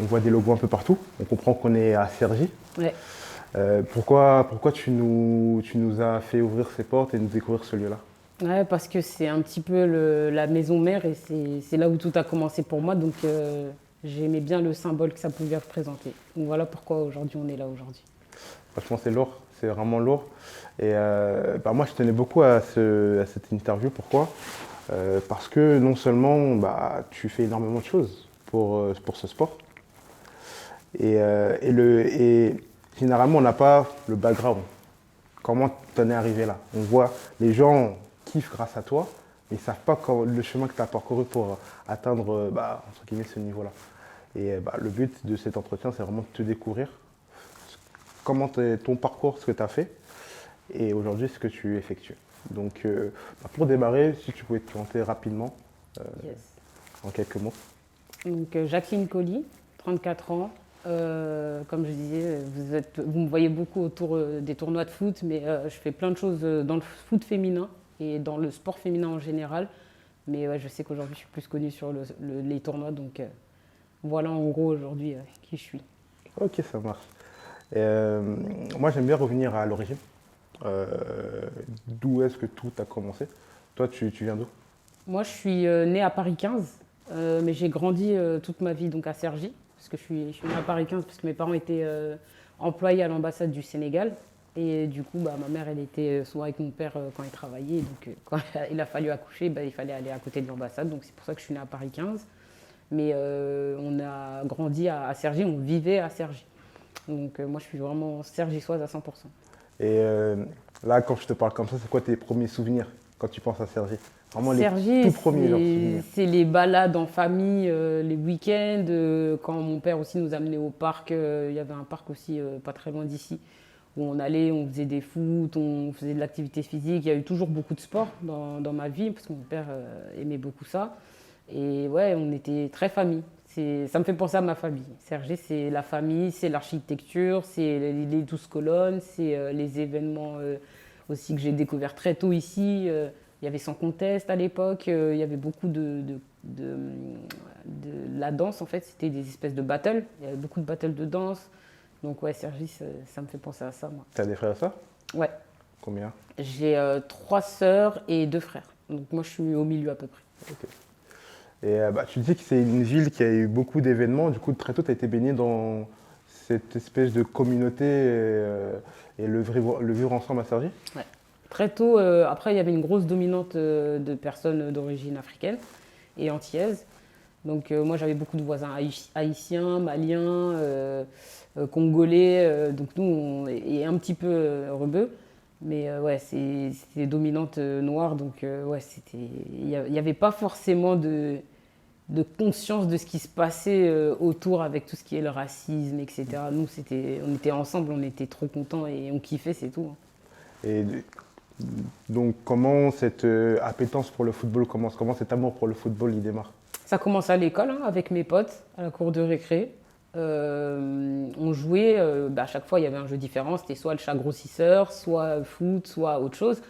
on voit des logos un peu partout. On comprend qu'on est à Cergy. Ouais. Pourquoi tu nous as fait ouvrir ces portes et nous découvrir ce lieu-là? Ouais, parce que c'est un petit peu la maison mère et c'est là où tout a commencé pour moi. Donc j'aimais bien le symbole que ça pouvait représenter. Donc voilà pourquoi aujourd'hui on est là aujourd'hui. Franchement, c'est lourd, c'est vraiment lourd. Et moi, je tenais beaucoup à cette interview. Pourquoi? Parce que non seulement tu fais énormément de choses pour ce sport, et généralement, on n'a pas le background. Comment t'en es arrivé là? On voit les gens kiffent grâce à toi, mais ils ne savent pas le chemin que tu as parcouru pour atteindre entre guillemets, ce niveau-là. Et le but de cet entretien, c'est vraiment de te découvrir, comment ton parcours, ce que tu as fait, et aujourd'hui, ce que tu effectues. Donc, pour démarrer, si tu pouvais te présenter rapidement, Yes. en quelques mots. Donc Jacqueline Colli, 34 ans. Comme je disais, vous me voyez beaucoup autour des tournois de foot, mais je fais plein de choses dans le foot féminin et dans le sport féminin en général. Mais ouais, je sais qu'aujourd'hui, je suis plus connue sur les tournois, donc voilà en gros aujourd'hui qui je suis. Ok, ça marche. Moi, j'aime bien revenir à l'origine. Euh, D'où est-ce que tout a commencé? Toi, tu viens d'où? Moi, je suis née à Paris 15, mais j'ai grandi toute ma vie donc à Cergy, parce que je suis née à Paris 15 parce que mes parents étaient employés à l'ambassade du Sénégal. Et du coup, ma mère, elle était souvent avec mon père quand il travaillait. Donc, quand il a fallu accoucher, il fallait aller à côté de l'ambassade. Donc, c'est pour ça que je suis née à Paris 15. Mais on a grandi à Cergy, on vivait à Cergy. Donc, moi, je suis vraiment cergysoise à 100%. Et là, quand je te parle comme ça, c'est quoi tes premiers souvenirs quand tu penses à Cergy? Vraiment les tout Cergy, premiers genre, souvenirs. c'est les balades en famille, les week-ends. Quand mon père aussi nous amenait au parc, il y avait un parc aussi pas très loin d'ici, où on allait, on faisait des foot, on faisait de l'activité physique. Il y a eu toujours beaucoup de sport dans ma vie, parce que mon père aimait beaucoup ça. Et ouais, on était très famille. Ça me fait penser à ma famille. Cergy, c'est la famille, c'est l'architecture, c'est les 12 colonnes, c'est les événements aussi que j'ai découvert très tôt ici. Il y avait Sans Conteste à l'époque, il y avait beaucoup de la danse en fait, c'était des espèces de battles. Il y avait beaucoup de battles de danse. Donc ouais, Cergy, ça me fait penser à ça, moi. T'as des frères et sœurs? Ouais, Combien? j'ai 3 sœurs et 2 frères. Donc moi, je suis au milieu à peu près. Ok. Et tu dis que c'est une ville qui a eu beaucoup d'événements. Du coup, très tôt, tu as été baigné dans cette espèce de communauté et le vivre ensemble à Cergy? Ouais. Très tôt, après, il y avait une grosse dominante de personnes d'origine africaine et antillaise. Donc, moi, j'avais beaucoup de voisins haïtiens, maliens, congolais. Donc, nous, et un petit peu rebeux. Mais ouais, c'était dominante noire. Donc, ouais, il n'y avait pas forcément de conscience de ce qui se passait autour avec tout ce qui est le racisme, etc. Nous, on était ensemble, on était trop contents et on kiffait, c'est tout, hein. Et donc, comment cette appétence pour le football commence? Comment cet amour pour le football il démarre? Ça commence à l'école, hein, avec mes potes, à la cour de récré. On jouait, à chaque fois il y avait un jeu différent, c'était soit le chat grossisseur, soit foot, soit autre chose.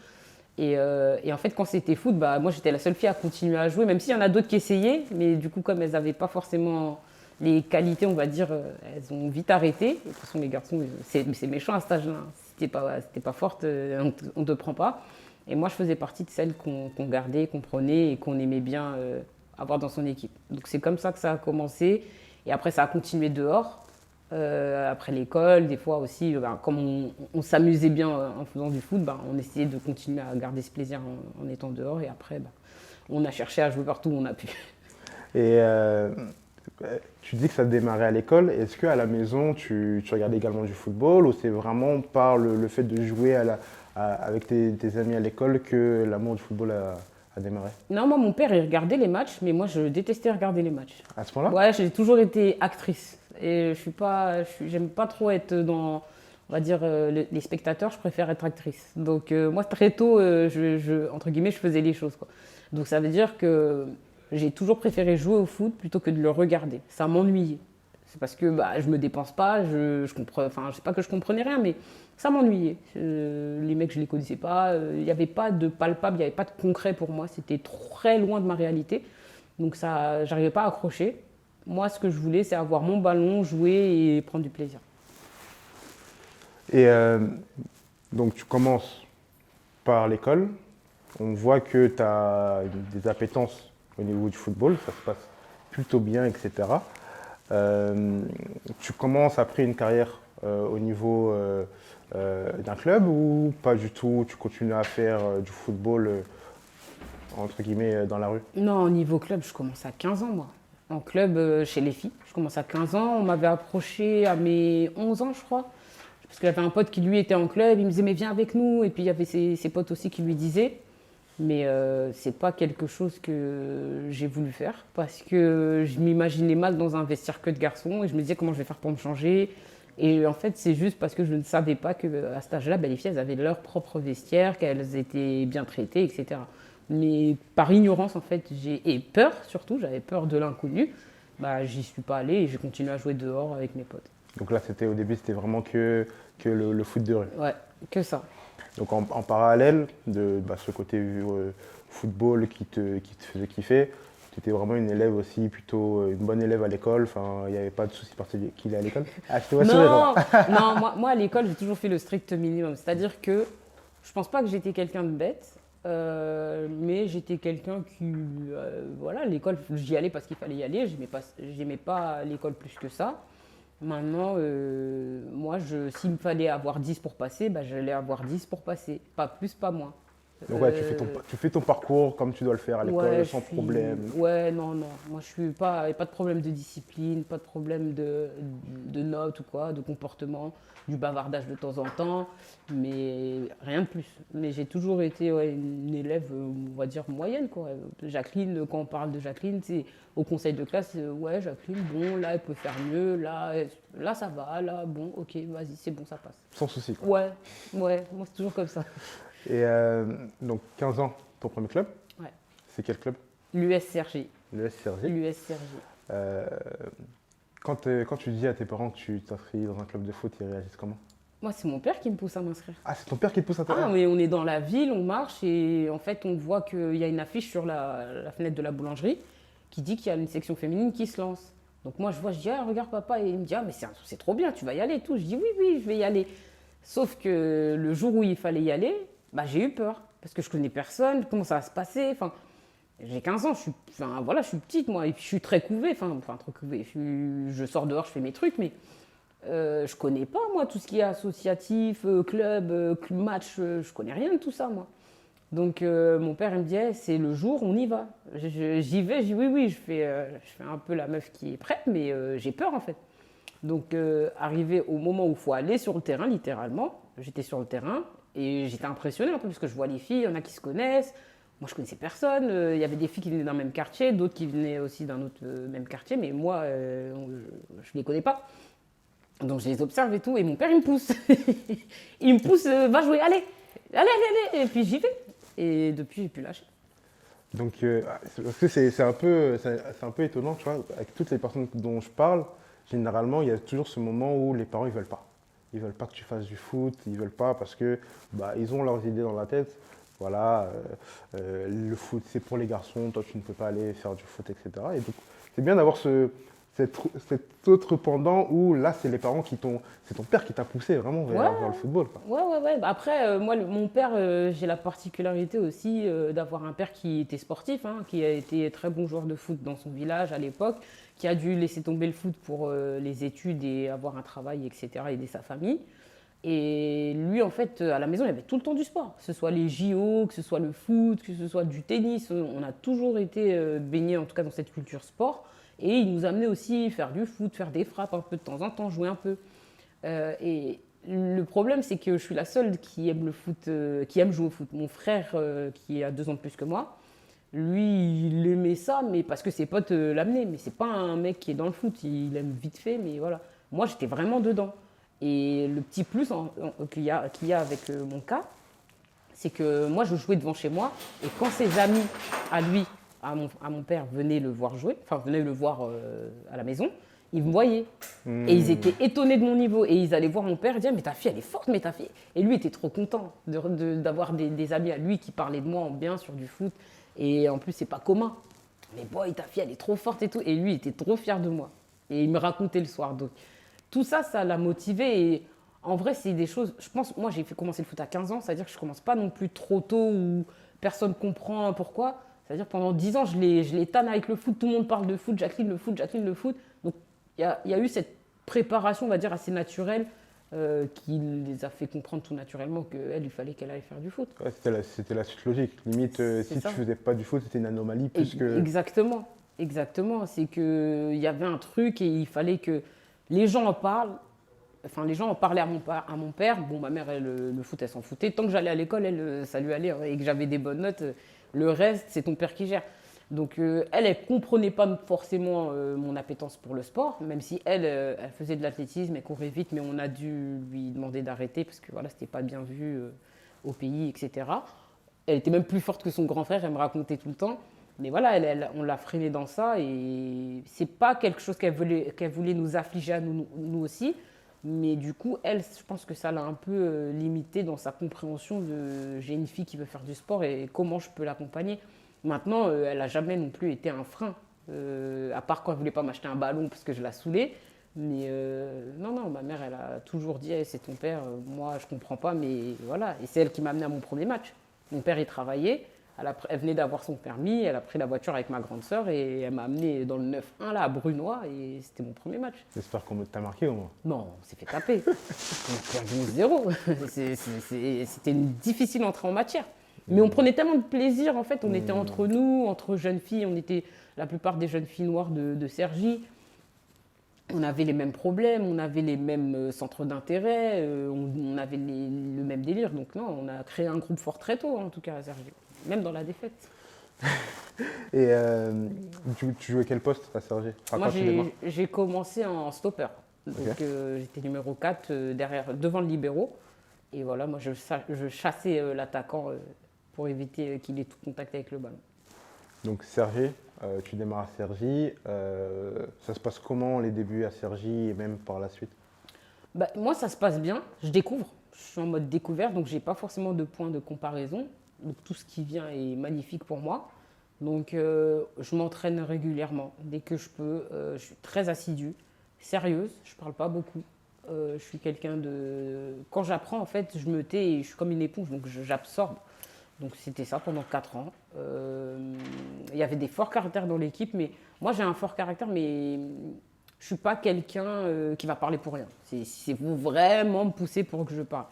Et en fait, quand c'était foot, moi j'étais la seule fille à continuer à jouer, même s'il y en a d'autres qui essayaient, mais du coup, comme elles n'avaient pas forcément les qualités, on va dire, elles ont vite arrêté. Et de toute façon, les garçons, c'est méchant à cet âge-là, hein. Si t'es pas forte, on te prend pas. Et moi, je faisais partie de celles qu'on gardait, qu'on prenait et qu'on aimait bien avoir dans son équipe. Donc c'est comme ça que ça a commencé. Et après, ça a continué dehors. Après l'école, des fois aussi, comme on s'amusait bien en faisant du foot, on essayait de continuer à garder ce plaisir en étant dehors. Et après, on a cherché à jouer partout où on a pu. Et tu dis que ça démarrait à l'école. Est-ce qu'à la maison, tu regardais également du football ou c'est vraiment par le fait de jouer avec tes amis à l'école que l'amour du football a démarré? Non, moi, mon père, il regardait les matchs, mais moi, je détestais regarder les matchs. À ce point-là? Ouais, j'ai toujours été actrice. Et j'aime pas trop être dans, on va dire, les spectateurs, je préfère être actrice. Donc, moi, très tôt, entre guillemets, je faisais les choses, quoi. Donc, ça veut dire que j'ai toujours préféré jouer au foot plutôt que de le regarder. Ça m'ennuyait. C'est parce que je me dépense pas, je comprends, enfin, je sais pas que je comprenais rien, mais ça m'ennuyait. Les mecs, je les connaissais pas. Il n'y avait pas de palpable, il n'y avait pas de concret pour moi. C'était très loin de ma réalité. Donc ça, j'arrivais pas à accrocher. Moi, ce que je voulais, c'est avoir mon ballon, jouer et prendre du plaisir. Et donc tu commences par l'école. On voit que tu as des appétences au niveau du football, ça se passe plutôt bien, etc. Tu commences après une carrière au niveau d'un club ou pas du tout? Tu continues à faire du football, entre guillemets, dans la rue? Non, au niveau club, je commence à 15 ans, moi. En club, chez les filles, je commence à 15 ans. On m'avait approché à mes 11 ans, je crois. Parce qu'il y avait un pote qui, lui, était en club. Il me disait, mais viens avec nous. Et puis, il y avait ses potes aussi qui lui disaient. Mais c'est pas quelque chose que j'ai voulu faire. Parce que je m'imaginais mal dans un vestiaire que de garçons. Et je me disais, comment je vais faire pour me changer? Et en fait, c'est juste parce que je ne savais pas qu'à cet âge-là, les filles, elles avaient leur propre vestiaire, qu'elles étaient bien traitées, etc. Mais par ignorance, en fait, et peur surtout, j'avais peur de l'inconnu, bah, j'y suis pas allée et j'ai continué à jouer dehors avec mes potes. Donc là, au début, c'était vraiment que le foot de rue. Ouais, que ça. Donc en parallèle de ce côté football qui te faisait kiffer, tu étais vraiment une élève aussi, plutôt une bonne élève à l'école. Enfin, il n'y avait pas de soucis particuliers à l'école. Ah, je te vois sourire, Non, là. non, moi à l'école, j'ai toujours fait le strict minimum. C'est-à-dire que je pense pas que j'étais quelqu'un de bête, mais j'étais quelqu'un qui, voilà, l'école, j'y allais parce qu'il fallait y aller. J'aimais pas l'école plus que ça. Maintenant, moi, s'il me fallait avoir 10 pour passer, bah, j'allais avoir 10 pour passer. Pas plus, pas moins. Donc ouais, Euh, tu fais ton parcours comme tu dois le faire à l'école, Ouais, sans problème. Ouais, non, non. Moi, je suis pas. Y a pas de problème de discipline, pas de problème de notes ou quoi, de comportement, du bavardage de temps en temps, mais rien de plus. Mais j'ai toujours été ouais, une élève, on va dire, moyenne, quoi. Jacqueline, quand on parle de Jacqueline, c'est au conseil de classe, ouais, Jacqueline, bon, là, elle peut faire mieux, là, ça va, là, bon, ok, vas-y, c'est bon, ça passe. Sans souci, quoi. Ouais, ouais, moi, c'est toujours comme ça. Et donc 15 ans, ton premier club, Ouais. c'est quel club? L'USCRJ. Le SCRJ. L'USCRJ. Euh, quand tu dis à tes parents que tu t'inscris dans un club de foot, ils réagissent comment? Moi, c'est mon père qui me pousse à m'inscrire. Ah, c'est ton père qui te pousse à Ah, toi? mais on est dans la ville, on marche et en fait, on voit qu'il y a une affiche sur la fenêtre de la boulangerie qui dit qu'il y a une section féminine qui se lance. Donc moi, je vois, je dis, ah, regarde papa, et il me dit, ah, mais c'est trop bien, tu vas y aller et tout. Je dis, oui, oui, je vais y aller. Sauf que le jour où il fallait y aller, bah, j'ai eu peur parce que je connais personne, comment ça va se passer. Enfin, j'ai 15 ans, voilà, je suis petite moi, et puis je suis très couvée, enfin très couvée. Je sors dehors, je fais mes trucs, mais je connais pas, moi, tout ce qui est associatif, club, match, je connais rien de tout ça, moi. Donc, mon père, il me dit, eh, c'est le jour, on y va. J'y vais, je dis oui, oui, je fais un peu la meuf qui est prête, mais j'ai peur, en fait. Donc, arrivé au moment où il faut aller sur le terrain, littéralement, j'étais sur le terrain et j'étais impressionnée un peu parce que je vois les filles, il y en a qui se connaissent. Moi, je connaissais personne. Il y avait des filles qui venaient d'un même quartier, d'autres qui venaient aussi d'un autre même quartier, mais moi, je ne les connais pas. Donc je les observe et tout, et mon père il me pousse. Il me pousse, va jouer, allez, allez, allez, allez. Et puis j'y vais. Et depuis, j'ai pu lâcher. Donc, parce que c'est un peu étonnant, tu vois, avec toutes les personnes dont je parle, généralement, il y a toujours ce moment où les parents, ils veulent pas. Ils veulent pas que tu fasses du foot, ils veulent pas parce que ils ont leurs idées dans la tête. Voilà, le foot, c'est pour les garçons, toi, tu ne peux pas aller faire du foot, etc. Et donc, c'est bien d'avoir cet autre pendant où là, c'est les parents c'est ton père qui t'a poussé vraiment vers le football, quoi. Ouais, ouais, ouais. Bah, après, moi, mon père, j'ai la particularité aussi d'avoir un père qui était sportif, hein, qui a été très bon joueur de foot dans son village à l'époque, qui a dû laisser tomber le foot pour les études et avoir un travail, etc., aider sa famille. Et lui, en fait, à la maison, il y avait tout le temps du sport. Que ce soit les JO, que ce soit le foot, que ce soit du tennis. On a toujours été baignés, en tout cas, dans cette culture sport. Et il nous amenait aussi faire du foot, faire des frappes un peu de temps en temps, jouer un peu. Et le problème, c'est que je suis la seule qui aime le foot, qui aime jouer au foot. Mon frère, qui a 2 ans de plus que moi, lui, il aimait ça, mais parce que ses potes l'amenaient. Mais c'est pas un mec qui est dans le foot, il aime vite fait, mais voilà. Moi, j'étais vraiment dedans. Et le petit plus qu'il y a avec mon cas, c'est que moi, je jouais devant chez moi, et quand ses amis à lui, à mon père, venaient le voir jouer, enfin venaient le voir à la maison, ils me voyaient. Et ils étaient étonnés de mon niveau. Et ils allaient voir mon père et dire, mais ta fille, elle est forte, mais ta fille. Et lui était trop content d'avoir des amis à lui qui parlaient de moi en bien sur du foot. Et en plus, c'est pas commun. mais boy, ta fille, elle est trop forte et tout. Et lui, il était trop fier de moi. Et il me racontait le soir. Donc, tout ça, ça l'a motivé. Et en vrai, c'est des choses. Je pense, moi, j'ai fait commencer le foot à 15 ans. C'est-à-dire que je commence pas non plus trop tôt où personne comprend pourquoi. C'est-à-dire que pendant 10 ans, je les tanne avec le foot. Tout le monde parle de foot. Jacqueline le foot, Jacqueline le foot. Donc, il y a eu cette préparation, on va dire, assez naturelle qui les a fait comprendre tout naturellement qu'elle, il fallait qu'elle aille faire du foot. Ouais, c'était la suite logique. Limite, si ça. tu faisais pas du foot, c'était une anomalie plus que. Exactement, exactement. C'est qu'il y avait un truc et il fallait que les gens en parlent. Enfin, les gens en parlaient à mon père. Bon, ma mère, elle, le foot, elle s'en foutait. Tant que j'allais à l'école, elle, ça lui allait, hein, et que j'avais des bonnes notes. Le reste, c'est ton père qui gère. Donc, elle ne comprenait pas forcément mon appétence pour le sport, même si elle, elle faisait de l'athlétisme, elle courait vite, mais on a dû lui demander d'arrêter parce que voilà, c'était pas bien vu au pays, etc. Elle était même plus forte que son grand frère, elle me racontait tout le temps. Mais voilà, on l'a freinée dans ça et c'est pas quelque chose qu'elle voulait nous affliger à nous aussi. Mais du coup, elle, je pense que ça l'a un peu limitée dans sa compréhension de j'ai une fille qui veut faire du sport et comment je peux l'accompagner. Maintenant, elle n'a jamais non plus été un frein, à part quand elle ne voulait pas m'acheter un ballon parce que je la saoulais. Mais non, non, ma mère, elle a toujours dit hey, c'est ton père, moi je comprends pas, mais voilà. Et c'est elle qui m'a amené à mon premier match. Mon père, il travaillait, elle venait d'avoir son permis, elle a pris la voiture avec ma grande sœur et elle m'a amené dans le 9-1 là, à Brunois et c'était mon premier match. J'espère qu'on t'a marqué au moins. Non, on s'est fait taper. On a perdu 0. C'était une difficile entrée en matière. Mais on prenait tellement de plaisir, en fait, on était entre nous, entre jeunes filles, on était la plupart des jeunes filles noires de Cergy. On avait les mêmes problèmes, on avait les mêmes centres d'intérêt, on avait le même délire. Donc non, on a créé un groupe fort très tôt, en tout cas à Cergy, même dans la défaite. Et tu jouais quel poste à Cergy? Enfin, Moi, quand tu démarres j'ai commencé en stopper. Donc Ok. j'étais numéro 4 devant le libéraux. Et voilà, moi, je chassais l'attaquant pour éviter qu'il ait tout contact avec le ballon. Donc Cergy, tu démarres à Cergy. Ça se passe comment les débuts à Cergy et même par la suite? Bah, moi, ça se passe bien. Je découvre. Je suis en mode découverte, donc je n'ai pas forcément de point de comparaison. Donc tout ce qui vient est magnifique pour moi. Donc je m'entraîne régulièrement. Dès que je peux, je suis très assidue, sérieuse. Je ne parle pas beaucoup. Je suis quelqu'un de... Quand j'apprends, en fait, je me tais et je suis comme une éponge, donc j'absorbe. Donc c'était ça pendant 4 ans. Il y avait des forts caractères dans l'équipe, mais moi j'ai un fort caractère, mais je suis pas quelqu'un qui va parler pour rien. C'est vous vraiment me pousser pour que je parle.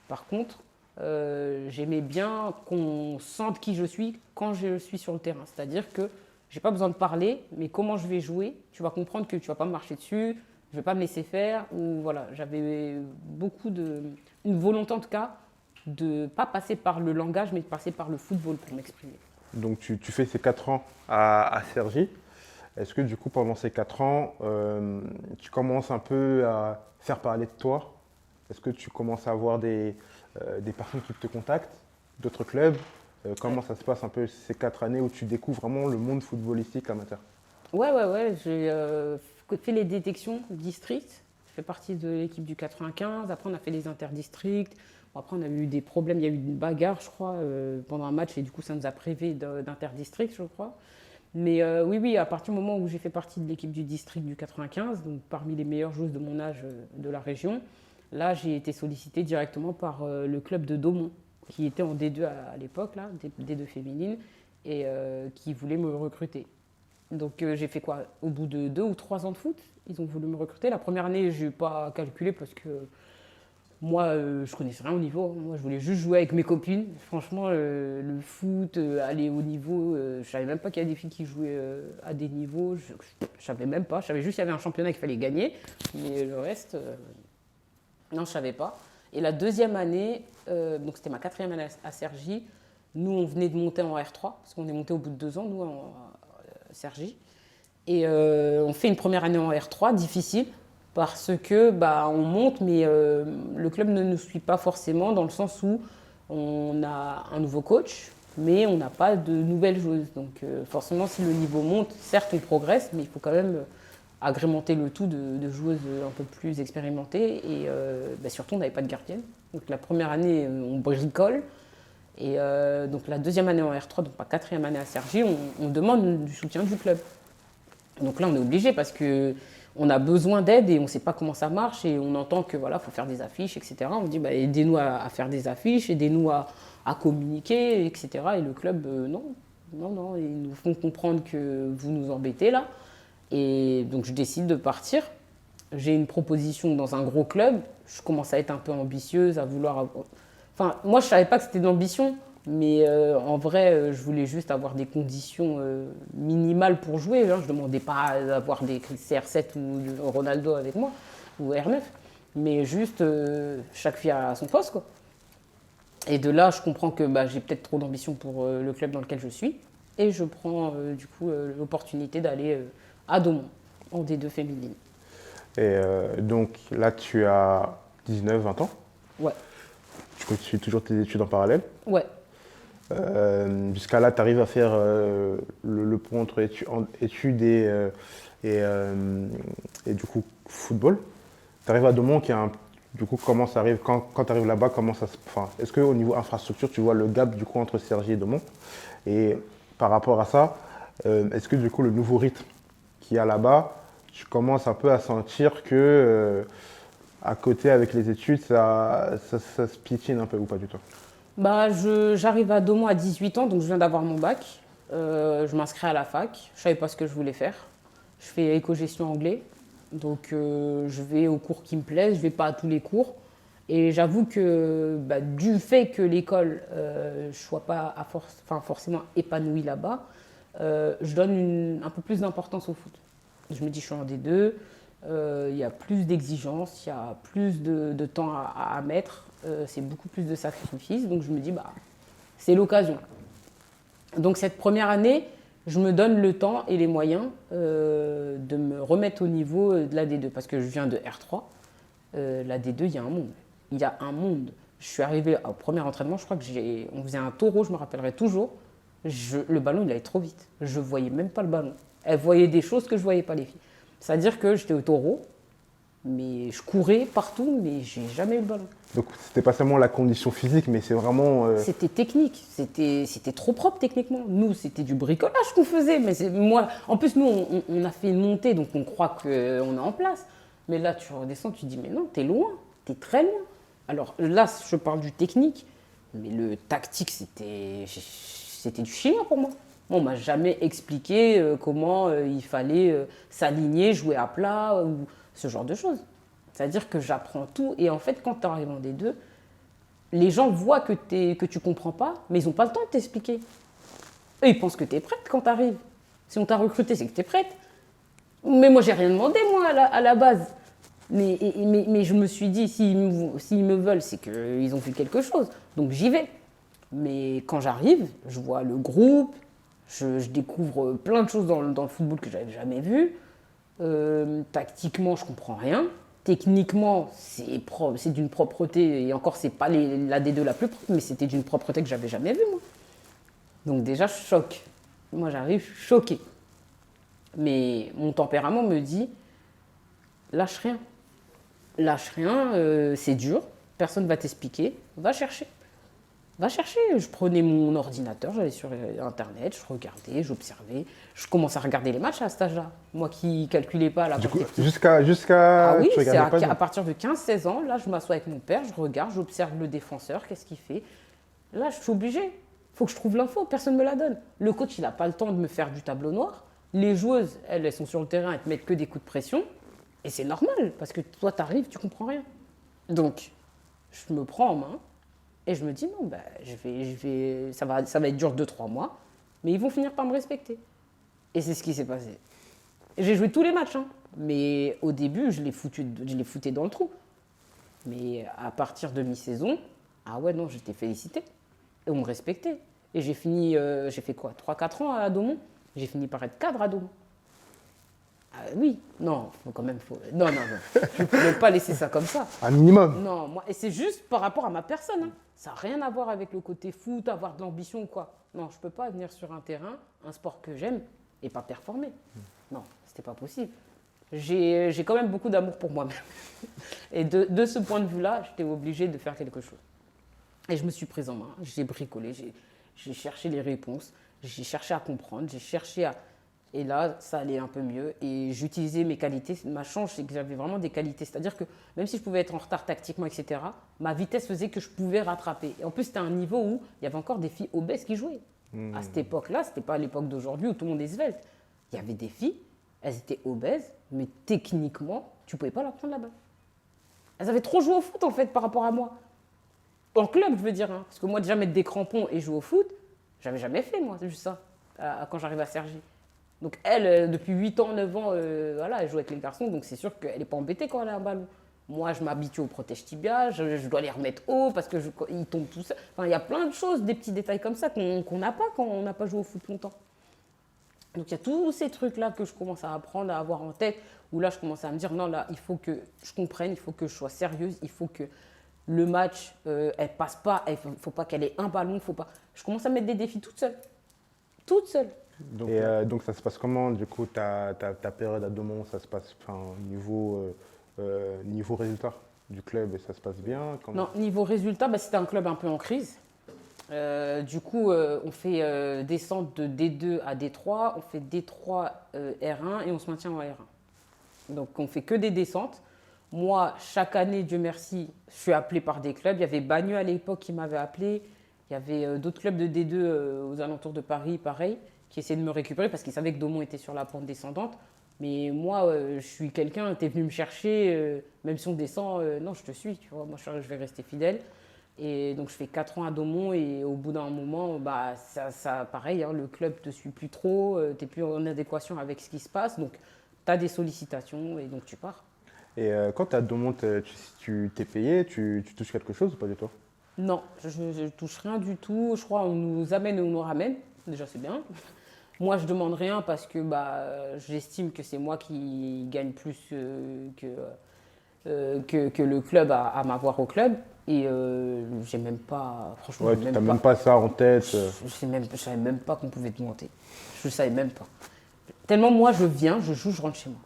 Par contre, j'aimais bien qu'on sente qui je suis quand je suis sur le terrain. C'est-à-dire que j'ai pas besoin de parler, mais comment je vais jouer, tu vas comprendre que tu vas pas me marcher dessus, je vais pas me laisser faire. Ou voilà, j'avais une volonté en tout cas de ne pas passer par le langage, mais de passer par le football pour m'exprimer. Donc tu fais ces 4 ans à Cergy. Est-ce que du coup pendant ces 4 ans, tu commences un peu à faire parler de toi? Est-ce que tu commences à avoir des personnes qui te contactent, d'autres clubs? Comment ça se passe un peu ces 4 années où tu découvres vraiment le monde footballistique amateur? Ouais. J'ai fait les détections district. Je fais partie de l'équipe du 95. Après, on a fait les interdistricts. Bon, après, on a eu des problèmes. Il y a eu une bagarre, je crois, pendant un match. Et du coup, ça nous a privé d'interdistrict, je crois. Mais oui, à partir du moment où j'ai fait partie de l'équipe du district du 95, donc parmi les meilleures joueuses de mon âge de la région, là, j'ai été sollicitée directement par le club de Daumont, qui était en D2 à l'époque, là, D2 féminine, et qui voulait me recruter. Donc j'ai fait quoi? Au bout de 2 ou 3 ans de foot, ils ont voulu me recruter. La première année, je n'ai pas calculé parce que moi, je connaissais rien au niveau. Moi, je voulais juste jouer avec mes copines. Franchement, le foot, aller au niveau, je savais même pas qu'il y a des filles qui jouaient à des niveaux. Je savais même pas. Je savais juste qu'il y avait un championnat qu'il fallait gagner. Mais le reste, non, je savais pas. Et la deuxième année, donc c'était ma 4e année à Cergy, nous, on venait de monter en R3, parce qu'on est monté au bout de 2 ans, nous, Cergy. Et on fait une première année en R3, difficile, parce que on monte, mais le club ne nous suit pas forcément, dans le sens où on a un nouveau coach, mais on n'a pas de nouvelles joueuses. Donc forcément, si le niveau monte, certes, on progresse, mais il faut quand même agrémenter le tout de joueuses un peu plus expérimentées. Et surtout, on n'avait pas de gardienne. Donc la première année, on bricole. Et donc la deuxième année en R3, donc pas quatrième année à Cergy, on demande du soutien du club. Donc là, on est obligé parce que on a besoin d'aide et on ne sait pas comment ça marche et on entend que voilà, faut faire des affiches, etc. On dit bah, aidez-nous à faire des affiches, aidez-nous à communiquer, etc. Et le club, non, ils nous font comprendre que vous nous embêtez là. Et donc je décide de partir. J'ai une proposition dans un gros club. Je commence à être un peu ambitieuse, à vouloir. Enfin, moi, je savais pas que c'était de l'ambition, mais en vrai, je voulais juste avoir des conditions minimales pour jouer. Hein. Je demandais pas d'avoir des CR7 ou Ronaldo avec moi, ou R9, mais juste chaque fille à son poste, quoi. Et de là, je comprends que bah, j'ai peut-être trop d'ambition pour le club dans lequel je suis, et je prends du coup l'opportunité d'aller à Daumont, en D2 féminine. Et donc là, tu as 19-20 ans. Ouais. Tu continues toujours tes études en parallèle. Ouais. Jusqu'à là, tu arrives à faire le pont entre études et du coup football. Tu arrives à Daumont, du coup, comment ça arrive, quand tu arrives là-bas, est-ce qu'au niveau infrastructure, tu vois le gap du coup entre Cergy et Daumont? Et par rapport à ça, est-ce que du coup le nouveau rythme qu'il y a là-bas, tu commences un peu à sentir que à côté avec les études, ça se piétine un peu ou pas du tout? Bah, j'arrive à Daumont à 18 ans, donc je viens d'avoir mon bac. Je m'inscris à la fac. Je savais pas ce que je voulais faire. Je fais éco-gestion anglais. Donc je vais aux cours qui me plaisent, je vais pas à tous les cours. Et j'avoue que bah, du fait que l'école je sois pas forcément épanouie là-bas, je donne un peu plus d'importance au foot. Je me dis je suis en D2, il y a plus d'exigences, il y a plus de temps à mettre, c'est beaucoup plus de sacrifices. Donc je me dis bah c'est l'occasion. Donc cette première année, je me donne le temps et les moyens de me remettre au niveau de la D2 parce que je viens de R3. La D2, il y a un monde. Il y a un monde. Je suis arrivée au premier entraînement, je crois que on faisait un taureau, je me rappellerai toujours. Le ballon, il allait trop vite. Je voyais même pas le ballon. Elle voyait des choses que je voyais pas les filles. C'est-à-dire que j'étais au taureau, mais je courais partout, mais j'ai jamais eu le ballon. Donc c'était pas seulement la condition physique, mais c'est vraiment. C'était technique, c'était trop propre techniquement. Nous, c'était du bricolage qu'on faisait. Mais moi, en plus, nous, on a fait une montée, donc on croit qu'on est en place. Mais là, tu redescends, tu te dis, mais non, t'es loin, t'es très loin. Alors là, je parle du technique, mais le tactique, c'était du chien pour moi. On m'a jamais expliqué comment il fallait s'aligner, jouer à plat ou ce genre de choses. C'est-à-dire que j'apprends tout et en fait, quand tu arrives en D2, les gens voient que tu comprends pas, mais ils n'ont pas le temps de t'expliquer. Eux, ils pensent que tu es prête quand tu arrives. Si on t'a recruté, c'est que tu es prête. Mais moi, j'ai rien demandé, moi, à la base. Mais je me suis dit, s'ils me veulent, c'est qu'ils ont vu quelque chose. Donc j'y vais. Mais quand j'arrive, je vois le groupe, je découvre plein de choses dans le football que j'avais jamais vu. Tactiquement, je comprends rien. Techniquement, c'est d'une propreté, et encore, c'est pas la D2 la plus propre, mais c'était d'une propreté que j'avais jamais vue, moi. Donc déjà, choc. Moi, j'arrive choquée. Mais mon tempérament me dit, lâche rien. Lâche rien, c'est dur, personne ne va t'expliquer, va chercher. Va chercher. Je prenais mon ordinateur, j'allais sur Internet, je regardais, j'observais. Je commençais à regarder les matchs à cet âge-là. Moi qui calculais pas la Du coup, partie. jusqu'à. Ah oui, tu c'est regardais pas, à partir de 15-16 ans. Là, je m'assois avec mon père, je regarde, j'observe le défenseur, qu'est-ce qu'il fait. Là, je suis obligée. Il faut que je trouve l'info, personne ne me la donne. Le coach, il n'a pas le temps de me faire du tableau noir. Les joueuses, elles sont sur le terrain, elles te mettent que des coups de pression. Et c'est normal, parce que toi, tu arrives, tu comprends rien. Donc, je me prends en main. Et je me dis, non, bah, ça va être dur 2-3 mois, mais ils vont finir par me respecter. Et c'est ce qui s'est passé. J'ai joué tous les matchs, hein, mais au début, je les foutais dans le trou. Mais à partir de mi-saison, ah ouais, non, j'étais félicitée. Et on me respectait. Et j'ai fait quoi, 3-4 ans à Daumont. J'ai fini par être cadre à Daumont. Ah, oui, non, non, je ne pouvais pas laisser ça comme ça. un minimum. Non, moi, et c'est juste par rapport à ma personne. Hein. Ça n'a rien à voir avec le côté foot, avoir de l'ambition ou quoi. Non, je ne peux pas venir sur un terrain, un sport que j'aime, et pas performer. Non, c'était pas possible. J'ai quand même beaucoup d'amour pour moi-même. Et de ce point de vue-là, j'étais obligée de faire quelque chose. Et je me suis prise en main, j'ai bricolé, j'ai cherché les réponses, j'ai cherché à comprendre, j'ai cherché à... Et là, ça allait un peu mieux et j'utilisais mes qualités. Ma chance, c'est que j'avais vraiment des qualités. C'est-à-dire que même si je pouvais être en retard tactiquement, etc., ma vitesse faisait que je pouvais rattraper. Et en plus, c'était un niveau où il y avait encore des filles obèses qui jouaient. À cette époque-là, c'était pas l'époque d'aujourd'hui où tout le monde est svelte. Il y avait des filles, elles étaient obèses, mais techniquement, tu pouvais pas leur prendre la balle. Elles avaient trop joué au foot, en fait, par rapport à moi. En club, je veux dire. Hein. Parce que moi, déjà mettre des crampons et jouer au foot, j'avais jamais fait, moi, c'est juste ça, quand j'arrive à Cergy. Donc elle, depuis 8 ans, 9 ans, voilà, elle joue avec les garçons, donc c'est sûr qu'elle n'est pas embêtée quand elle a un ballon. Moi, je m'habitue au protège-tibia, je dois les remettre haut parce qu'ils tombent tout seuls. Enfin, il y a plein de choses, des petits détails comme ça qu'on n'a pas quand on n'a pas joué au foot longtemps. Donc il y a tous ces trucs-là que je commence à apprendre, à avoir en tête, où là, je commence à me dire, non, là, il faut que je comprenne, il faut que je sois sérieuse, il faut que le match, elle passe pas, il ne faut pas qu'elle ait un ballon, faut pas... Je commence à mettre des défis toute seule. Toute seule. Donc ça se passe comment, du coup, ta période à Daumont, ça se passe niveau résultat du club, et ça se passe bien? Non, niveau résultat, bah, c'était un club un peu en crise. Du coup, on fait descente de D2 à D3, on fait D3 R1 et on se maintient en R1. Donc on fait que des descentes. Moi, chaque année, Dieu merci, je suis appelé par des clubs. Il y avait Bagneux à l'époque qui m'avait appelé. Il y avait d'autres clubs de D2 aux alentours de Paris, pareil, qui essayaient de me récupérer parce qu'ils savaient que Daumont était sur la pente descendante. Mais moi, je suis quelqu'un, t'es venu me chercher, même si on descend, non, je te suis, tu vois. Moi, je vais rester fidèle. Et donc, je fais 4 ans à Daumont et au bout d'un moment, bah, ça pareil, hein, le club ne te suit plus trop, tu n'es plus en adéquation avec ce qui se passe. Donc, tu as des sollicitations et donc tu pars. Et quand tu es à Daumont, tu t'es payé, tu touches quelque chose ou pas du tout? Non, je ne touche rien du tout. Je crois qu'on nous amène et on nous ramène. Déjà, c'est bien. Moi, je demande rien parce que j'estime que c'est moi qui gagne plus que le club à m'avoir au club. Et j'ai même pas, franchement, Ouais, tu n'as même pas ça en tête. Je savais même pas qu'on pouvait te monter. Je savais même pas. Tellement moi, je viens, je joue, je rentre chez moi.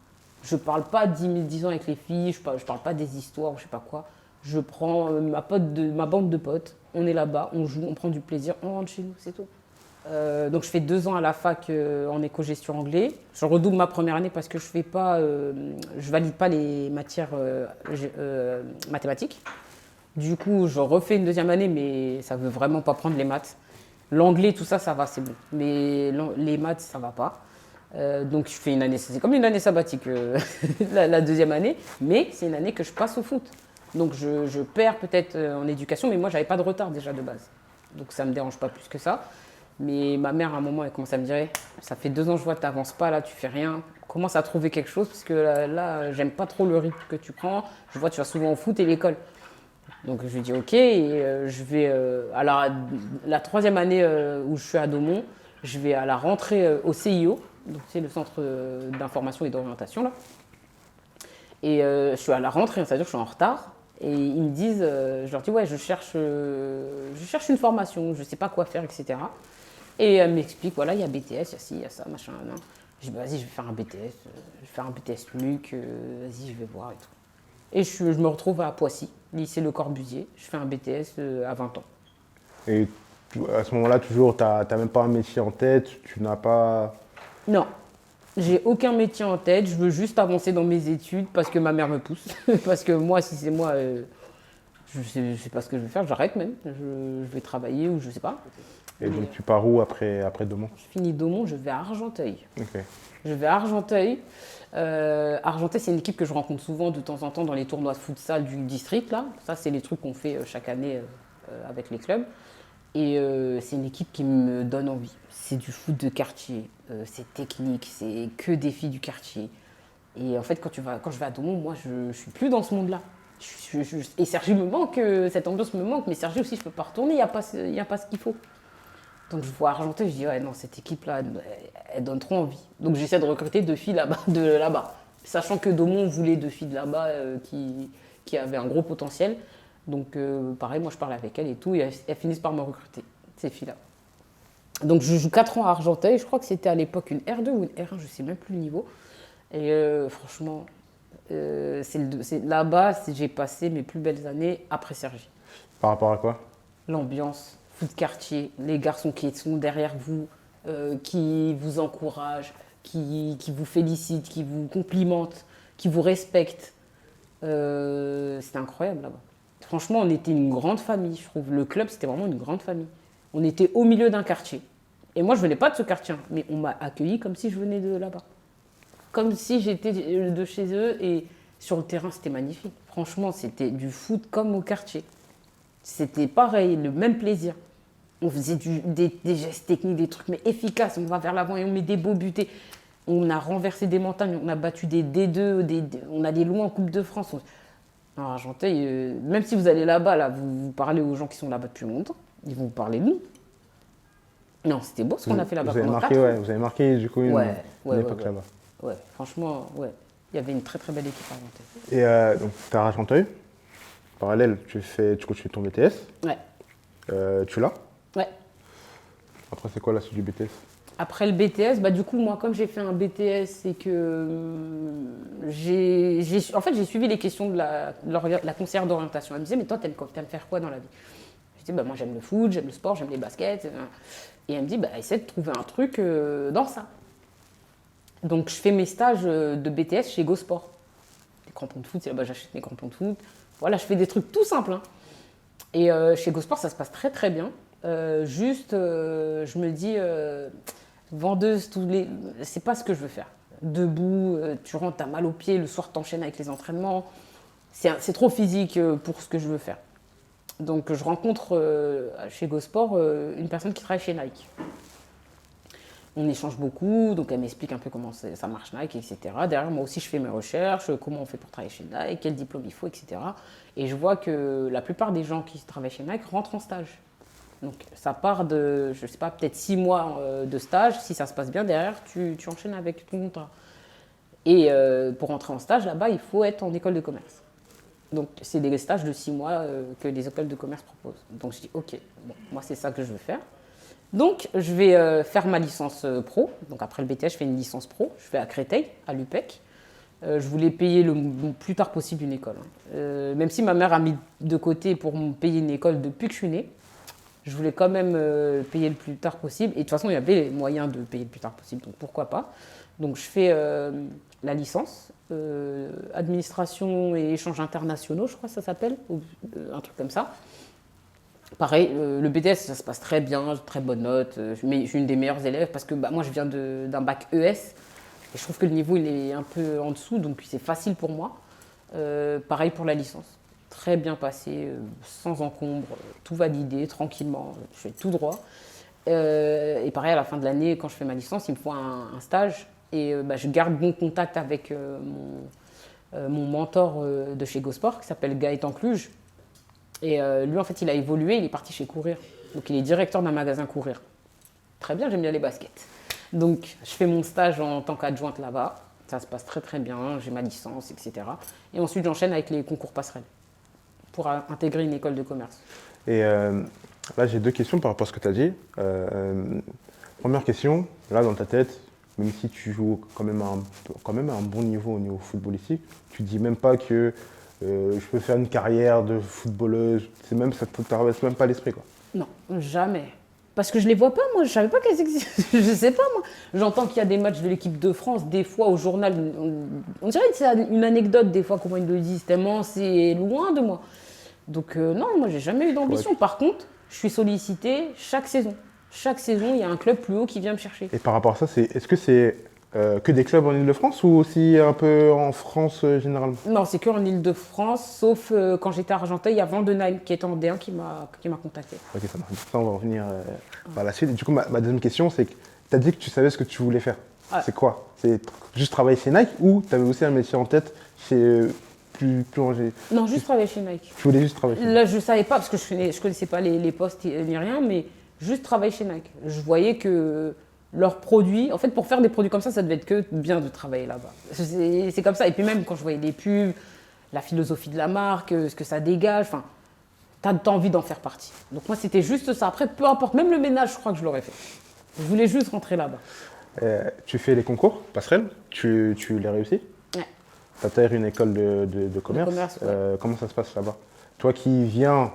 Je parle pas 10 ans avec les filles, je parle pas des histoires ou je sais pas quoi. Je prends ma bande de potes, on est là-bas, on joue, on prend du plaisir, on rentre chez nous, c'est tout. Donc je fais 2 ans à la fac en éco-gestion anglais. Je redouble ma première année parce que je valide pas les matières mathématiques. Du coup, je refais une deuxième année, mais ça veut vraiment pas prendre les maths. L'anglais, tout ça, ça va, c'est bon. Mais les maths, ça va pas. Donc je fais une année, c'est comme une année sabbatique, la deuxième année, mais c'est une année que je passe au foot. Donc je perds peut-être en éducation, mais moi j'avais pas de retard déjà de base. Donc ça me dérange pas plus que ça. Mais ma mère, à un moment, elle commence à me dire, hey, ça fait 2 ans que je vois que tu n'avances pas, là, tu fais rien. Commence à trouver quelque chose, parce que là j'aime pas trop le rythme que tu prends. Je vois, tu vas souvent au foot et l'école. Donc je lui dis ok, et je vais à la troisième année où je suis à Daumont, je vais à la rentrée au CIO, donc c'est le centre d'information et d'orientation là. Et je suis à la rentrée, c'est-à-dire que je suis en retard. Et ils me disent, je leur dis ouais, je cherche une formation, je ne sais pas quoi faire, etc. Et elle m'explique, voilà, il y a BTS, il y a ci, il y a ça, machin, nan. Je dis, vas-y, je vais faire un BTS, je vais faire un BTS Luc, vas-y, je vais voir et tout. Et je me retrouve à Poissy, lycée Le Corbusier. Je fais un BTS à 20 ans. Et à ce moment-là, toujours, tu n'as même pas un métier en tête, tu n'as pas... Non, j'ai aucun métier en tête. Je veux juste avancer dans mes études parce que ma mère me pousse. Parce que moi, si c'est moi, je sais pas ce que je vais faire, j'arrête même. Je vais travailler ou je sais pas. Et donc tu pars où après Daumont? Je finis Daumont, je vais à Argenteuil. Ok. Je vais à Argenteuil. Argenteuil, c'est une équipe que je rencontre souvent de temps en temps dans les tournois de futsal du district. Là. Ça, c'est les trucs qu'on fait chaque année avec les clubs. Et c'est une équipe qui me donne envie. C'est du foot de quartier, c'est technique, c'est que des filles du quartier. Et en fait, quand je vais à Daumont, moi, je ne suis plus dans ce monde-là. Et Sergi me manque, cette ambiance me manque, mais Sergi aussi, je ne peux pas retourner, il n'y a pas ce qu'il faut. Donc je vois Argenteuil, je dis, ouais, non, cette équipe-là, elle donne trop envie. Donc j'essaie de recruter 2 filles de là-bas. Sachant que Daumont voulait 2 filles de là-bas qui avaient un gros potentiel. Donc pareil, moi je parle avec elles et tout, et elles finissent par me recruter, ces filles-là. Donc je joue 4 ans à Argenteuil, je crois que c'était à l'époque une R2 ou une R1, je ne sais même plus le niveau. Et franchement, là-bas, j'ai passé mes plus belles années après Cergy. Par rapport à quoi? l'ambiance, foot quartier, les garçons qui sont derrière vous, qui vous encouragent, qui vous félicitent, qui vous complimentent, qui vous respectent. C'était incroyable là-bas. Franchement, on était une grande famille, je trouve. Le club, c'était vraiment une grande famille. On était au milieu d'un quartier. Et moi, je venais pas de ce quartier, mais on m'a accueilli comme si je venais de là-bas. Comme si j'étais de chez eux. Et sur le terrain, c'était magnifique. Franchement, c'était du foot comme au quartier. C'était pareil, le même plaisir. On faisait des gestes techniques, des trucs mais efficaces. On va vers l'avant et on met des beaux butés. On a renversé des montagnes, on a battu des D2, on a des loin en Coupe de France. En Argenteuil, même si vous allez là-bas, là, vous parlez aux gens qui sont là-bas depuis longtemps, ils vont vous parler de nous. Non, c'était beau ce qu'on a fait là-bas pendant 4 ans. Vous avez marqué du coup une époque là-bas. Ouais, franchement, ouais. Il y avait une très très belle équipe à Argenteuil. Et donc, tu es à Argenteuil. Parallèle, tu continues ton BTS. Ouais. Tu l'as. Ouais. Après, c'est quoi la suite du BTS? Après le BTS, bah du coup, moi, comme j'ai fait un BTS et que en fait, j'ai suivi les questions de la conseillère d'orientation. Elle me disait, mais toi, t'aimes faire quoi dans la vie? Je disais, bah moi, j'aime le foot, j'aime le sport, j'aime les baskets. Et elle me dit, bah essaie de trouver un truc dans ça. Donc, je fais mes stages de BTS chez GoSport. Des crampons de foot, c'est là-bas j'achète mes crampons de foot. Voilà, je fais des trucs tout simples. Hein. Et chez GoSport, ça se passe très très bien. Je me dis, vendeuse, c'est pas ce que je veux faire. Debout, tu rentres, t'as mal aux pieds, le soir t'enchaînes avec les entraînements. C'est trop physique pour ce que je veux faire. Donc je rencontre chez GoSport une personne qui travaille chez Nike. On échange beaucoup, donc elle m'explique un peu comment ça marche Nike, etc. Derrière, moi aussi, je fais mes recherches, comment on fait pour travailler chez Nike, quel diplôme il faut, etc. Et je vois que la plupart des gens qui travaillent chez Nike rentrent en stage. Donc ça part de, je sais pas, peut-être 6 mois de stage. Si ça se passe bien, derrière, tu enchaînes avec ton contrat. Et pour rentrer en stage, là-bas, il faut être en école de commerce. Donc c'est des stages de 6 mois que les écoles de commerce proposent. Donc je dis, ok, bon, moi c'est ça que je veux faire. Donc, je vais faire ma licence pro. Donc, après le BTS, je fais une licence pro. Je vais à Créteil, à l'UPEC. Je voulais payer le plus tard possible une école. Même si ma mère a mis de côté pour me payer une école depuis que je suis née, je voulais quand même payer le plus tard possible. Et de toute façon, il y avait les moyens de payer le plus tard possible. Donc, pourquoi pas. Donc, je fais la licence, administration et échanges internationaux, je crois que ça s'appelle, un truc comme ça. Pareil, le BTS, ça se passe très bien, très bonne note. Je suis une des meilleures élèves parce que moi, je viens d'un bac ES. Et je trouve que le niveau, il est un peu en dessous, donc c'est facile pour moi. Pareil pour la licence. Très bien passé, sans encombre, tout validé, tranquillement. Je fais tout droit. Et pareil, à la fin de l'année, quand je fais ma licence, il me faut un stage. Et je garde bon contact avec mon mentor de chez GoSport, qui s'appelle Gaëtan Cluge. Et lui, en fait, il a évolué, il est parti chez Courir. Donc, il est directeur d'un magasin Courir. Très bien, j'aime bien les baskets. Donc, je fais mon stage en tant qu'adjointe là-bas. Ça se passe très, très bien. J'ai ma licence, etc. Et ensuite, j'enchaîne avec les concours passerelles pour intégrer une école de commerce. Et là, j'ai 2 questions par rapport à ce que tu as dit. Première question, là, dans ta tête, même si tu joues quand même à un bon niveau au niveau footballistique, tu ne dis même pas que je peux faire une carrière de footballeuse, ça ne te traverse même pas l'esprit, quoi. Non, jamais. Parce que je les vois pas, moi, je savais pas qu'elles existaient. Je sais pas, moi. J'entends qu'il y a des matchs de l'équipe de France, des fois au journal, on dirait que c'est une anecdote, des fois, comment ils le disent, tellement c'est loin de moi. Donc non, moi, j'ai jamais eu d'ambition. Par contre, je suis sollicitée chaque saison. Chaque saison, il y a un club plus haut qui vient me chercher. Et par rapport à ça, est-ce que c'est que des clubs en Ile-de-France ou aussi un peu en France généralement? Non, c'est que en Ile-de-France, sauf quand j'étais à Argenteuil, il y a Vandenheim qui est en D1 qui m'a contacté. Ok, ça marche. Ça, on va revenir par la suite. Et du coup, ma deuxième question, c'est que tu as dit que tu savais ce que tu voulais faire. Ouais. C'est quoi? C'est juste travailler chez Nike ou tu avais aussi un métier en tête chez plus Non, juste travailler chez Nike. Tu voulais juste travailler chez Nike? Là, je ne savais pas parce que je ne connaissais pas les postes ni rien, mais juste travailler chez Nike. Je voyais que leurs produits, en fait, pour faire des produits comme ça devait être que bien de travailler là-bas. C'est comme ça. Et puis même quand je voyais les pubs, la philosophie de la marque, ce que ça dégage, enfin, t'as envie d'en faire partie. Donc moi, c'était juste ça. Après, peu importe, même le ménage, je crois que je l'aurais fait. Je voulais juste rentrer là-bas. Tu fais les concours, passerelles, tu les réussis? Ouais. Tu intègres une école de commerce. Ouais. Comment ça se passe là-bas? Toi qui viens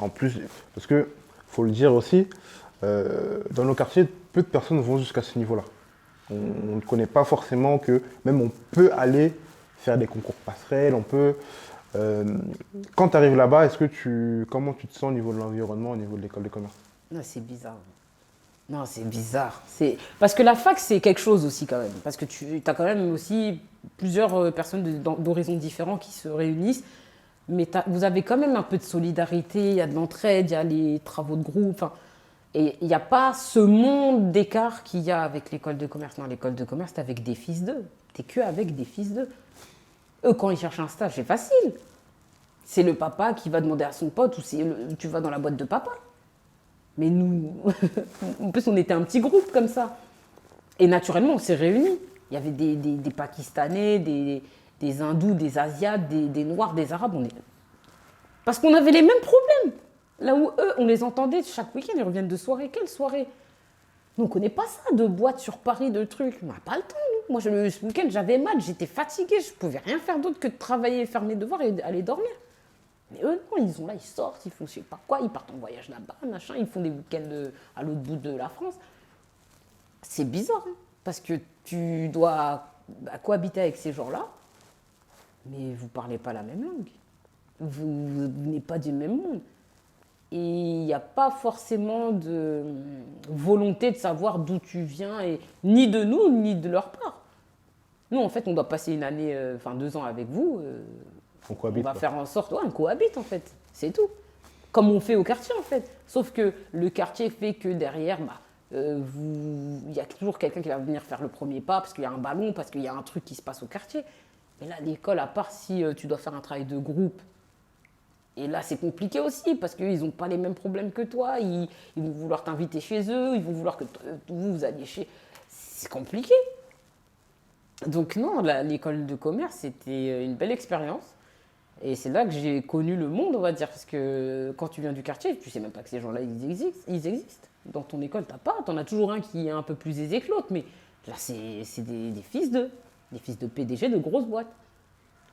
En plus, parce que, faut le dire aussi, dans nos quartiers, peu de personnes vont jusqu'à ce niveau-là. On ne connaît pas forcément que même on peut aller faire des concours passerelles, on peut. Quand tu arrives là-bas, comment tu te sens au niveau de l'environnement, au niveau de l'école de commerce? Non, c'est bizarre. Non, c'est bizarre. Parce que la fac, c'est quelque chose aussi quand même. Parce que tu as quand même aussi plusieurs personnes d'horizons différents qui se réunissent. Mais vous avez quand même un peu de solidarité, il y a de l'entraide, il y a les travaux de groupe. Enfin, et il n'y a pas ce monde d'écart qu'il y a avec l'école de commerce. Non, l'école de commerce, t'es avec des fils d'eux. T'es que avec des fils d'eux. Eux, quand ils cherchent un stage, c'est facile. C'est le papa qui va demander à son pote ou tu vas dans la boîte de papa. Mais nous, en plus, on était un petit groupe comme ça. Et naturellement, on s'est réunis. Il y avait des Pakistanais, des Hindous, des Asiates, des Noirs, des Arabes. Parce qu'on avait les mêmes problèmes. Là où eux, on les entendait chaque week-end, ils reviennent de soirée. Quelle soirée? Nous, on ne connaît pas ça, de boîtes sur Paris, de trucs. On n'a pas le temps, nous. Moi, ce week-end, j'avais mal, j'étais fatiguée. Je ne pouvais rien faire d'autre que de travailler, faire mes devoirs et aller dormir. Mais eux, non, ils sont là, ils sortent, ils font je sais pas quoi, ils partent en voyage là-bas, machin, ils font des week-ends à l'autre bout de la France. C'est bizarre, hein, parce que tu dois cohabiter avec ces gens-là, mais vous parlez pas la même langue. Vous n'êtes pas du même monde. Et il n'y a pas forcément de volonté de savoir d'où tu viens, ni de nous, ni de leur part. Nous, en fait, on doit passer une année, 2 ans avec vous. On cohabite. On va faire en sorte, on cohabite en fait, c'est tout. Comme on fait au quartier en fait. Sauf que le quartier fait que derrière, il y a toujours quelqu'un qui va venir faire le premier pas parce qu'il y a un ballon, parce qu'il y a un truc qui se passe au quartier. Mais là, l'école, à part si tu dois faire un travail de groupe, et là, c'est compliqué aussi parce qu'ils n'ont pas les mêmes problèmes que toi. Ils vont vouloir t'inviter chez eux, ils vont vouloir que vous alliez chez. C'est compliqué. Donc, non, l'école de commerce, c'était une belle expérience. Et c'est là que j'ai connu le monde, on va dire, parce que quand tu viens du quartier, tu sais même pas que ces gens-là, ils existent. Dans ton école, t'en as toujours un qui est un peu plus aisé que l'autre, mais là, c'est des fils des fils de PDG de grosses boîtes.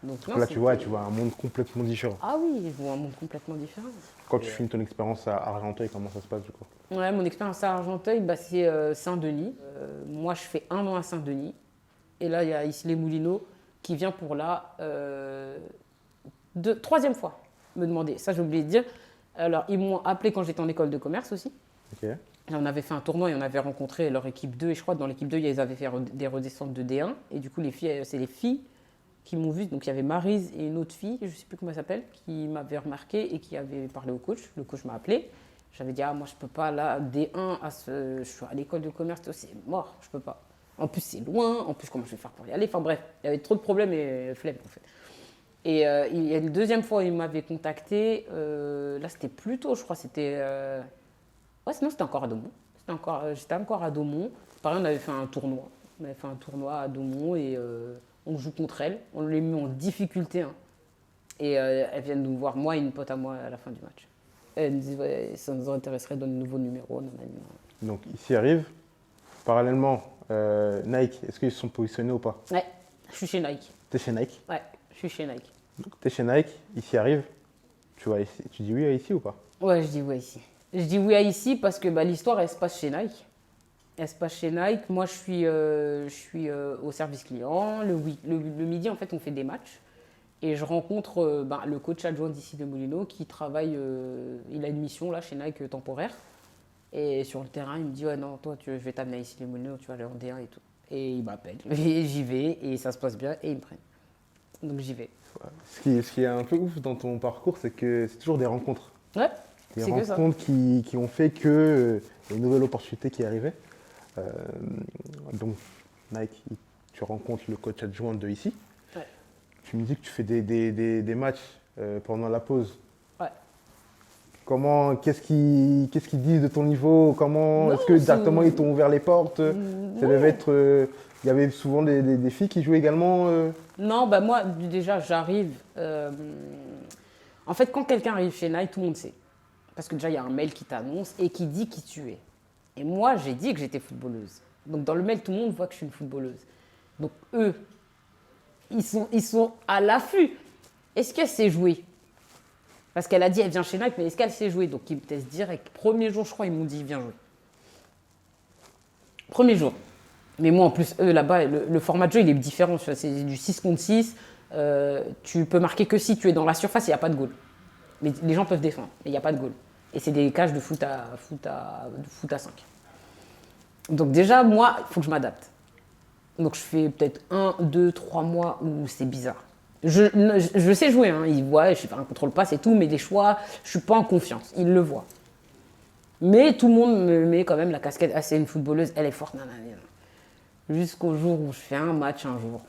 Donc là, tu vois un monde complètement différent. Ah oui, je vois un monde complètement différent. Quand tu finis ton expérience à Argenteuil, comment ça se passe du coup? Ouais, mon expérience à Argenteuil, c'est Saint-Denis. Moi, je fais 1 an à Saint-Denis. Et là, il y a ici les Moulineaux qui vient pour la 3e fois me demander. Ça, j'ai oublié de dire. Alors, ils m'ont appelé quand j'étais en école de commerce aussi. Ok. Et on avait fait un tournoi et on avait rencontré leur équipe 2. Et je crois que dans l'équipe 2, ils avaient fait des redescentes de D1. Et du coup, c'est les filles qui m'ont vu. Donc, il y avait Maryse et une autre fille, je ne sais plus comment elle s'appelle, qui m'avait remarqué et qui avait parlé au coach. Le coach m'a appelé. J'avais dit, moi, je ne peux pas, là, D1, je suis à l'école de commerce, c'est mort, je ne peux pas. En plus, c'est loin. En plus, comment je vais faire pour y aller? Enfin, bref, il y avait trop de problèmes et flemme, en fait. Et il y a une 2e fois, il m'avait contacté. Là, c'était plus tôt, je crois. C'était. Ouais, sinon, c'était encore à Daumont. J'étais encore à Daumont. Pareil, on avait fait un tournoi. On avait fait un tournoi à Daumont et on joue contre elles. On les met en difficulté. Hein. Et elles viennent nous voir, moi et une pote à moi, à la fin du match. Elles me disent, ouais, ça nous intéresserait de donner un nouveau numéro. Donc, ici arrive. Parallèlement, Nike, est-ce qu'ils se sont positionnés ou pas? Ouais, je suis chez Nike. T'es chez Nike? Ouais, je suis chez Nike. Donc, t'es chez Nike, ici arrive. Tu dis oui à ici ou pas? Ouais, je dis oui à ici. Je dis oui à ici parce que l'histoire, elle se passe chez Nike. Elle se passe chez Nike. Moi, je suis au service client. Le midi, en fait, on fait des matchs. Et je rencontre le coach adjoint d'ici de Moulineaux qui travaille. Il a une mission là chez Nike temporaire. Et sur le terrain, il me dit, ouais, non, toi, je vais t'amener ici les Moulineaux, tu vas aller en D1 et tout. Et il m'appelle. Et j'y vais et ça se passe bien et ils me prennent. Donc j'y vais. Ouais. Ce qui est un peu ouf dans ton parcours, c'est que c'est toujours des rencontres. Ouais, des c'est que ça. rencontres qui ont fait que y a une nouvelle opportunité qui est arrivée. Donc, Nike, tu rencontres le coach adjoint de ici. Ouais. Tu me dis que tu fais des matchs pendant la pause. Ouais. Qu'est-ce qu'ils disent de ton niveau? Est-ce que directement ils t'ont ouvert les portes? Ça devait être. Il y avait souvent des filles qui jouaient également. Non, moi, déjà, j'arrive. En fait, quand quelqu'un arrive chez Nike, tout le monde sait. Parce que déjà, il y a un mail qui t'annonce et qui dit qui tu es. Et moi, j'ai dit que j'étais footballeuse. Donc, dans le mail, tout le monde voit que je suis une footballeuse. Donc, eux, ils sont à l'affût. Est-ce qu'elle sait jouer? Parce qu'elle a dit, elle vient chez Nike, mais est-ce qu'elle sait jouer? Donc ils me testent direct. Premier jour, je crois, ils m'ont dit, viens jouer. Premier jour. Mais moi, en plus, eux, là-bas, le format de jeu, il est différent. C'est du 6 contre 6. Tu peux marquer que si tu es dans la surface, il n'y a pas de goal. Mais les gens peuvent défendre, mais il n'y a pas de goal. Et c'est des cages de foot à 5. Donc déjà, moi, il faut que je m'adapte. Donc je fais peut-être 1, 2, 3 mois où c'est bizarre. Je sais jouer, hein. Ils voient, je fais un contrôle passe et tout, mais les choix, je suis pas en confiance. Ils le voient. Mais tout le monde me met quand même la casquette. Ah, c'est une footballeuse, elle est forte, nanana. Jusqu'au jour où je fais un match un jour.